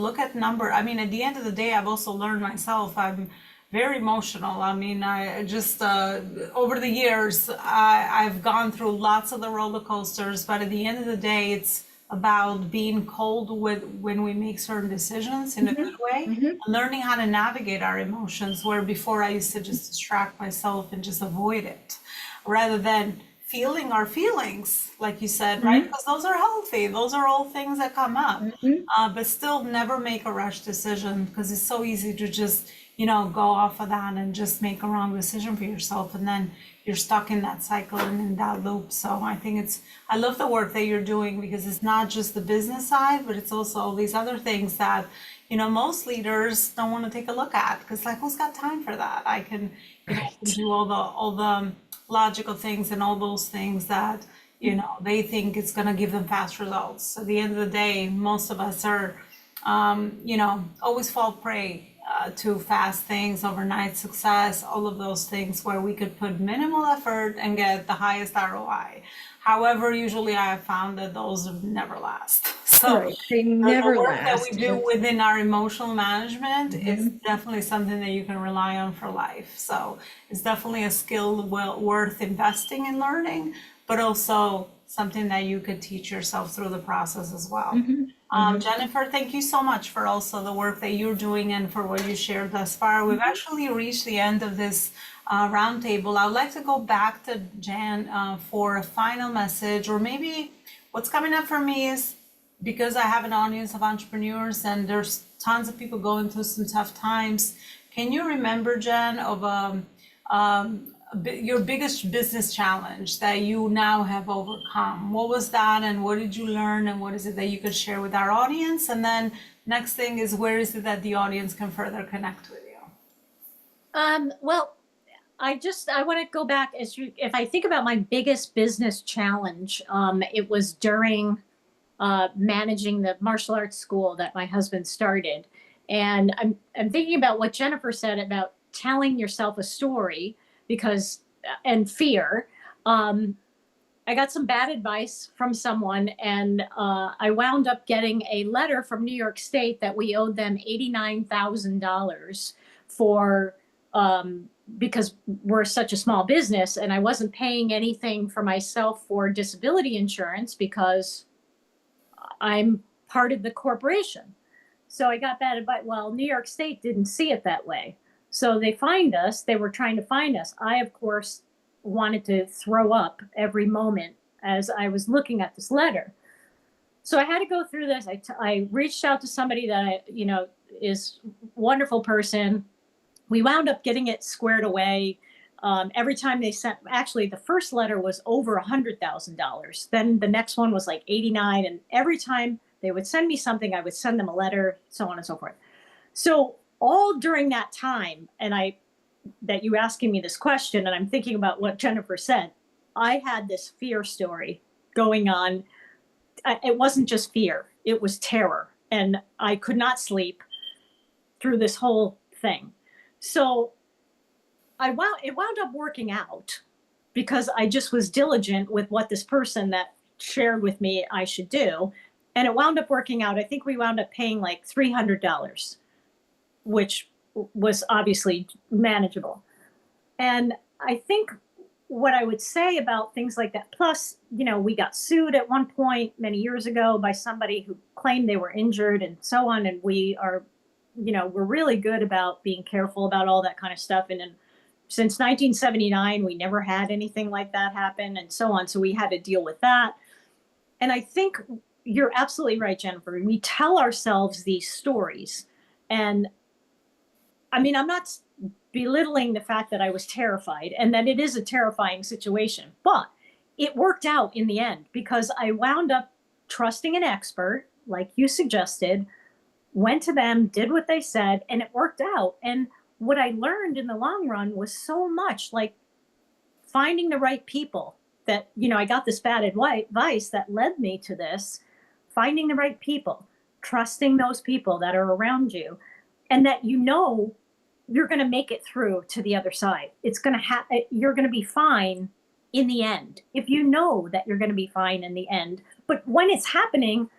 look at number. I mean, at the end of the day, I've also learned myself. I'm very emotional. I mean, I just over the years, I've gone through lots of the roller coasters, but at the end of the day, it's about being cold when we make certain decisions in a good way, and learning how to navigate our emotions, where before I used to just distract myself and just avoid it, rather than feeling our feelings, like you said, right? Because those are healthy. Those are all things that come up, but still never make a rush decision because it's so easy to just, go off of that and just make a wrong decision for yourself. And then you're stuck in that cycle and in that loop. So I think I love the work that you're doing because it's not just the business side, but it's also all these other things that, most leaders don't want to take a look at because like, who's got time for that? I can, do all the logical things and all those things that, they think it's going to give them fast results. At the end of the day, most of us are, always fall prey to fast things, overnight success, all of those things where we could put minimal effort and get the highest ROI. However, usually I have found that those never last. So they never the work last. that we do within our emotional management is definitely something that you can rely on for life. So it's definitely a skill worth investing in learning, but also something that you could teach yourself through the process as well. Jennifer, thank you so much for also the work that you're doing and for what you shared thus far. We've actually reached the end of this roundtable. I would like to go back to Jan for a final message, or maybe what's coming up for me is because I have an audience of entrepreneurs and there's tons of people going through some tough times. Can you remember, Jen, of your biggest business challenge that you now have overcome? What was that, and what did you learn, and what is it that you could share with our audience? And then next thing is, where is it that the audience can further connect with you? Well, I want to go back if I think about my biggest business challenge, it was during managing the martial arts school that my husband started. And I'm thinking about what Jennifer said about telling yourself a story, because and fear. I got some bad advice from someone, and I wound up getting a letter from New York State that we owed them $89,000 for, because we're such a small business, and I wasn't paying anything for myself for disability insurance because I'm part of the corporation. So I got bad advice. Well, New York State didn't see it that way. So they fined us. They were trying to find us. I, of course, wanted to throw up every moment as I was looking at this letter. So I had to go through this. I reached out to somebody that is a wonderful person. We wound up getting it squared away. Every time they sent, actually, the first letter was over $100,000. Then the next one was like 89. And every time they would send me something, I would send them a letter, so on and so forth. So all during that time, that you asking me this question, and I'm thinking about what Jennifer said, I had this fear story going on. It wasn't just fear, it was terror. And I could not sleep through this whole thing. So it wound up working out because I just was diligent with what this person that shared with me I should do. And it wound up working out. I think we wound up paying like $300, which was obviously manageable. And I think what I would say about things like that, plus, we got sued at one point many years ago by somebody who claimed they were injured and so on. And we are, we're really good about being careful about all that kind of stuff. And since 1979, we never had anything like that happen and so on. So we had to deal with that. And I think you're absolutely right, Jennifer. We tell ourselves these stories. And I mean, I'm not belittling the fact that I was terrified and that it is a terrifying situation, but it worked out in the end because I wound up trusting an expert, like you suggested, went to them, did what they said, and it worked out. And what I learned in the long run was so much, like finding the right people that, I got this bad advice that led me to this, finding the right people, trusting those people that are around you, and that you're going to make it through to the other side. It's going to you're going to be fine in the end. If you know that you're going to be fine in the end, but when it's happening,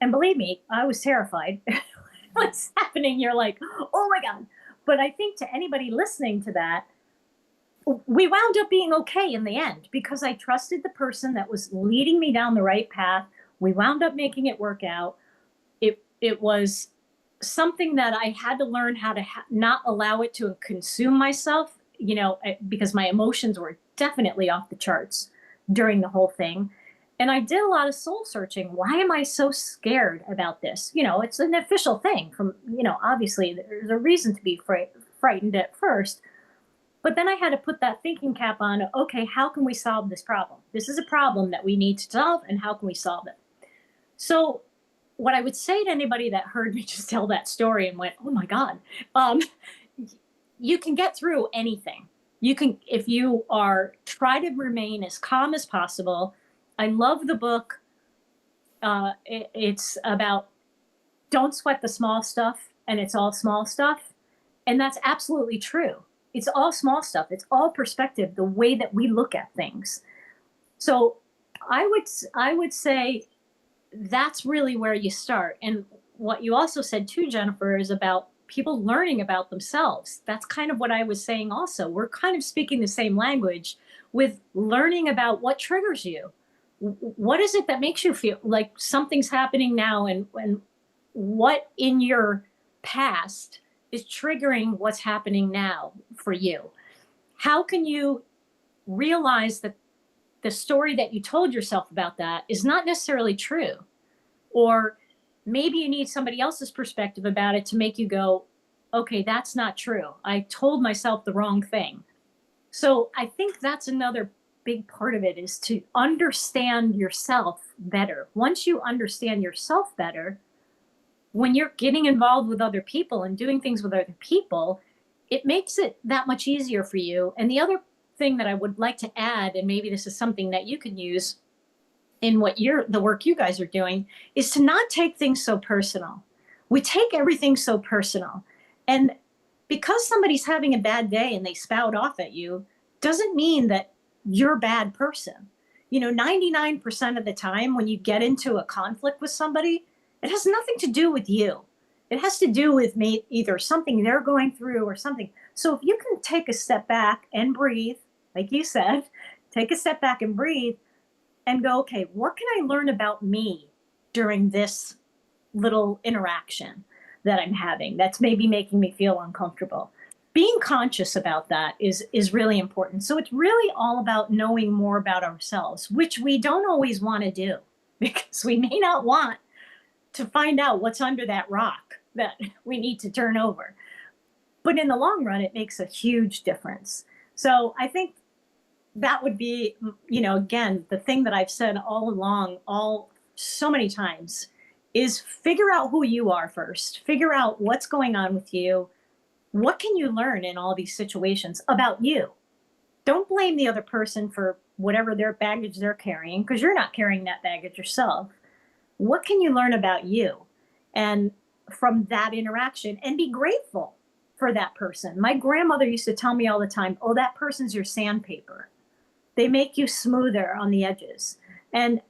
and believe me, I was terrified. When it's happening, you're like, oh my God. But I think to anybody listening to that, we wound up being okay in the end because I trusted the person that was leading me down the right path. We wound up making it work out. It was something that I had to learn how to not allow it to consume myself, because my emotions were definitely off the charts during the whole thing. And I did a lot of soul searching. Why am I so scared about this? It's an official thing from, obviously there's a reason to be frightened at first. But then I had to put that thinking cap on. Okay, how can we solve this problem? This is a problem that we need to solve, and how can we solve it? So what I would say to anybody that heard me just tell that story and went, oh my God, you can get through anything. You can, if you try to remain as calm as possible. I love the book. It's about don't sweat the small stuff, and it's all small stuff. And that's absolutely true. It's all small stuff. It's all perspective, the way that we look at things. So I would say that's really where you start. And what you also said too, Jennifer, is about people learning about themselves. That's kind of what I was saying also. We're kind of speaking the same language with learning about what triggers you. What is it that makes you feel like something's happening now, and what in your past is triggering what's happening now for you? How can you realize that the story that you told yourself about that is not necessarily true? Or maybe you need somebody else's perspective about it to make you go, okay, that's not true. I told myself the wrong thing. So I think that's another big part of it, is to understand yourself better. Once you understand yourself better, when you're getting involved with other people and doing things with other people, it makes it that much easier for you. And the other thing that I would like to add, and maybe this is something that you can use in the work you guys are doing, is to not take things so personal. We take everything so personal. And because somebody's having a bad day and they spout off at you, doesn't mean that you're a bad person. 99% of the time when you get into a conflict with somebody, it has nothing to do with you. It has to do with either something they're going through or something. So if you can take a step back and breathe, like you said, take a step back and breathe and go, okay, what can I learn about me during this little interaction that I'm having that's maybe making me feel uncomfortable? Being conscious about that is really important. So it's really all about knowing more about ourselves, which we don't always want to do because we may not want to find out what's under that rock that we need to turn over. But in the long run, it makes a huge difference. So I think that would be, again, the thing that I've said all along, so many times, is figure out who you are first. Figure out what's going on with you. What can you learn in all these situations about you? Don't blame the other person for whatever their baggage they're carrying, because you're not carrying that baggage yourself. What can you learn about you? And from that interaction, and be grateful for that person. My grandmother used to tell me all the time, oh, that person's your sandpaper. They make you smoother on the edges. And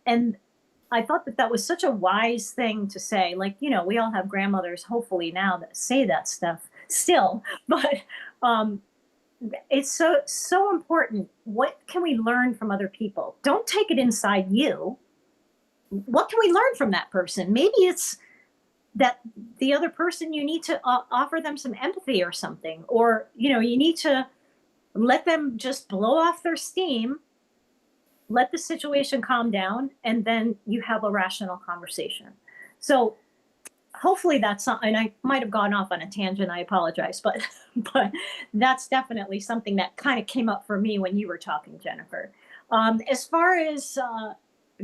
I thought that was such a wise thing to say. Like, we all have grandmothers, hopefully now, that say that stuff still. But it's so important. What can we learn from other people? Don't take it inside you. What can we learn from that person? Maybe it's that the other person, you need to offer them some empathy or something, or you need to let them just blow off their steam, let the situation calm down, and then you have a rational conversation. So hopefully that's something. I might have gone off on a tangent, I apologize, but that's definitely something that kind of came up for me when you were talking, Jennifer. As far as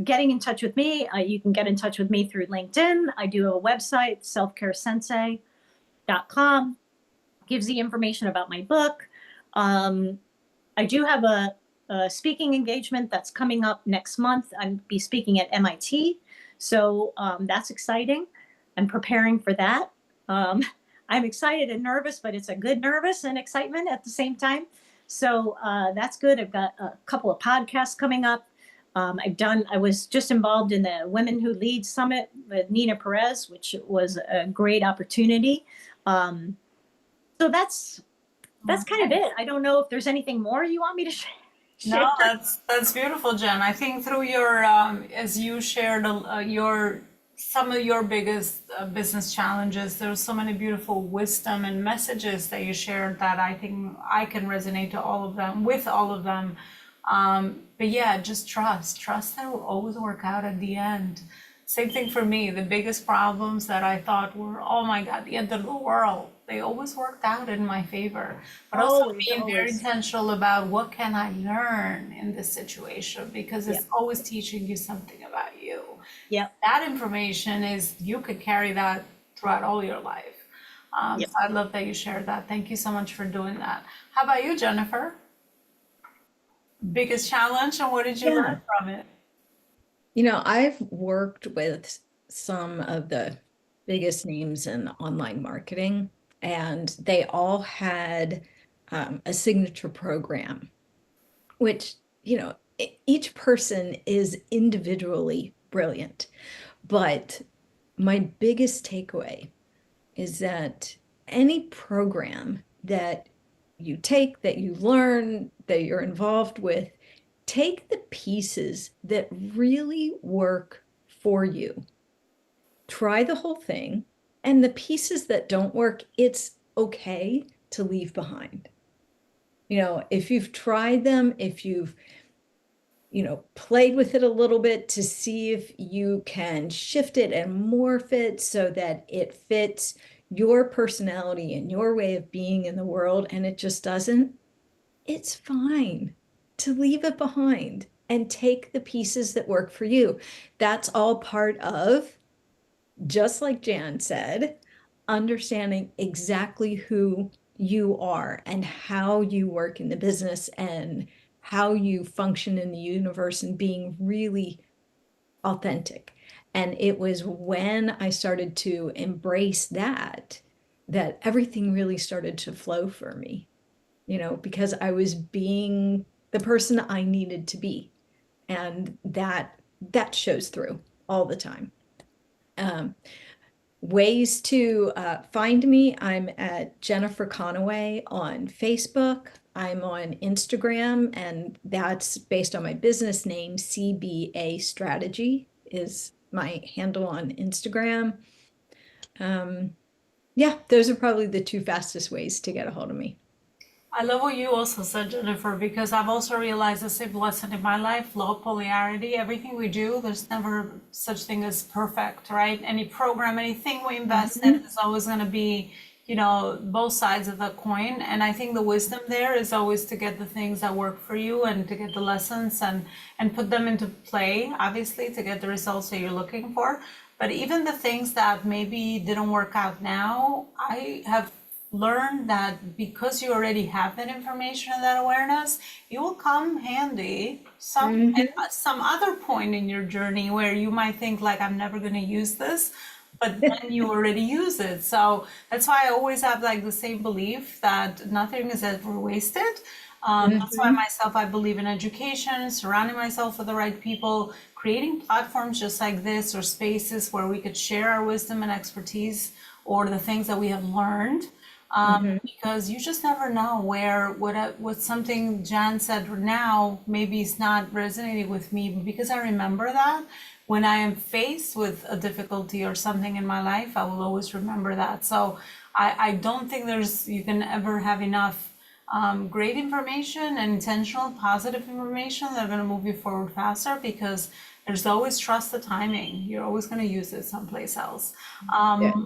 getting in touch with me, you can get in touch with me through LinkedIn. I do have a website, selfcaresensei.com. Gives the information about my book. I do have a speaking engagement that's coming up next month. I'll be speaking at MIT. So that's exciting. I'm preparing for that. I'm excited and nervous, but it's a good nervous and excitement at the same time. So that's good. I've got a couple of podcasts coming up. I was just involved in the Women Who Lead Summit with Nina Perez, which was a great opportunity. So that's kind of it. I don't know if there's anything more you want me to share. No, that's beautiful, Jen. I think through your as you shared some of your biggest business challenges, there's so many beautiful wisdom and messages that you shared that I think I can resonate to all of them with all of them. But yeah, just trust that it will always work out at the end. Same thing for me. The biggest problems that I thought were, oh my God, the end of the world, they always worked out in my favor. But also being very intentional about what can I learn in this situation, because it's always teaching you something about you. Yeah. That information you could carry that throughout all your life. So I love that you shared that. Thank you so much for doing that. How about you, Jennifer? Biggest challenge, and what did you learn from it? I've worked with some of the biggest names in online marketing, and they all had a signature program, which, each person is individually brilliant. But my biggest takeaway is that any program that you take, that you learn, that you're involved with, take the pieces that really work for you. Try the whole thing, and the pieces that don't work, it's okay to leave behind. If you've tried them, if you've played with it a little bit to see if you can shift it and morph it so that it fits your personality and your way of being in the world, and it just doesn't, it's fine to leave it behind and take the pieces that work for you. That's all part of, just like Jan said, understanding exactly who you are and how you work in the business and how you function in the universe, and being really authentic. And it was when I started to embrace that everything really started to flow for me. because I was being the person I needed to be. And that shows through all the time. Ways to find me: I'm at Jennifer Conaway on Facebook. I'm on Instagram, and that's based on my business name. CBA Strategy is my handle on Instagram. Yeah, those are probably the two fastest ways to get a hold of me. I love what you also said, Jennifer, because I've also realized the same lesson in my life: low polarity. Everything we do, there's never such thing as perfect, right? Any program, anything we invest in is always going to be, both sides of the coin. And I think the wisdom there is always to get the things that work for you and to get the lessons and put them into play, obviously, to get the results that you're looking for. But even the things that maybe didn't work out now, I have learned that because you already have that information and that awareness, it will come handy at some other point in your journey where you might think like, I'm never going to use this, but then you already use it. So that's why I always have like the same belief that nothing is ever wasted. That's why I believe in education, surrounding myself with the right people, creating platforms just like this, or spaces where we could share our wisdom and expertise, or the things that we have learned. Because you just never know where what something Jan said now maybe is not resonating with me, but because I remember that when I am faced with a difficulty or something in my life, I will always remember that. So I don't think you can ever have enough great information and intentional positive information that are going to move you forward faster, because there's always trust the timing. You're always going to use it someplace else.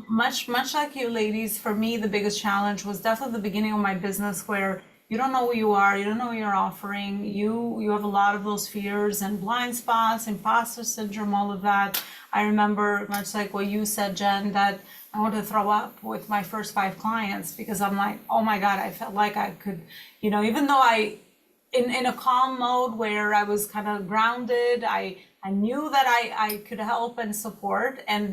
Much like you ladies, for me, the biggest challenge was definitely the beginning of my business, where you don't know who you are, you don't know what you're offering. You have a lot of those fears and blind spots, imposter syndrome, all of that. I remember, much like what you said, Jen, that I wanted to throw up with my first 5 clients, because I'm like, oh my God, I felt like I could, even though in a calm mode where I was kind of grounded, I knew that I could help and support, and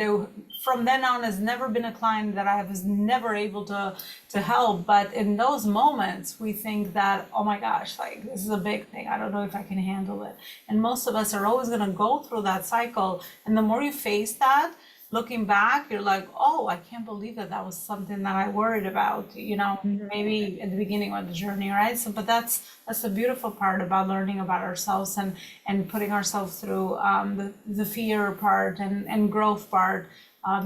from then on has never been a client that I was never able to help. But in those moments, we think that, oh my gosh, like this is a big thing. I don't know if I can handle it. And most of us are always going to go through that cycle. And the more you face that, looking back, you're like, oh, I can't believe that was something that I worried about, maybe at the beginning of the journey, right? So, but that's the beautiful part about learning about ourselves and putting ourselves through the fear part and growth part,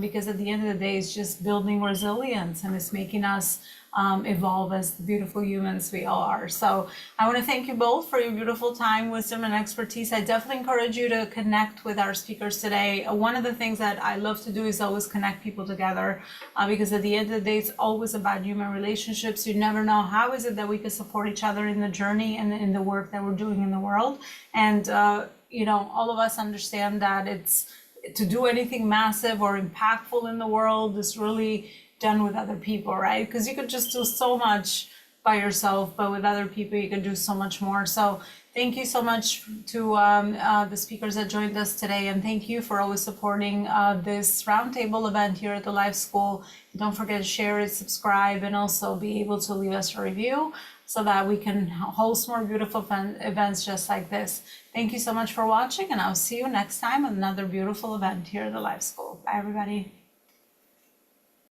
because at the end of the day, it's just building resilience, and it's making us evolve as the beautiful humans we all are. So I want to thank you both for your beautiful time, wisdom, and expertise. I definitely encourage you to connect with our speakers today. One of the things that I love to do is always connect people together, because at the end of the day, it's always about human relationships. You never know how is it that we can support each other in the journey and in the work that we're doing in the world. And all of us understand that it's to do anything massive or impactful in the world is really done with other people, right? Because you could just do so much by yourself, but with other people you can do so much more. So thank you so much to the speakers that joined us today, and thank you for always supporting this roundtable event here at the Life School. Don't forget to share it, subscribe, and also be able to leave us a review so that we can host more beautiful events just like this. Thank you so much for watching, and I'll see you next time with another beautiful event here at the Life School. Bye, everybody.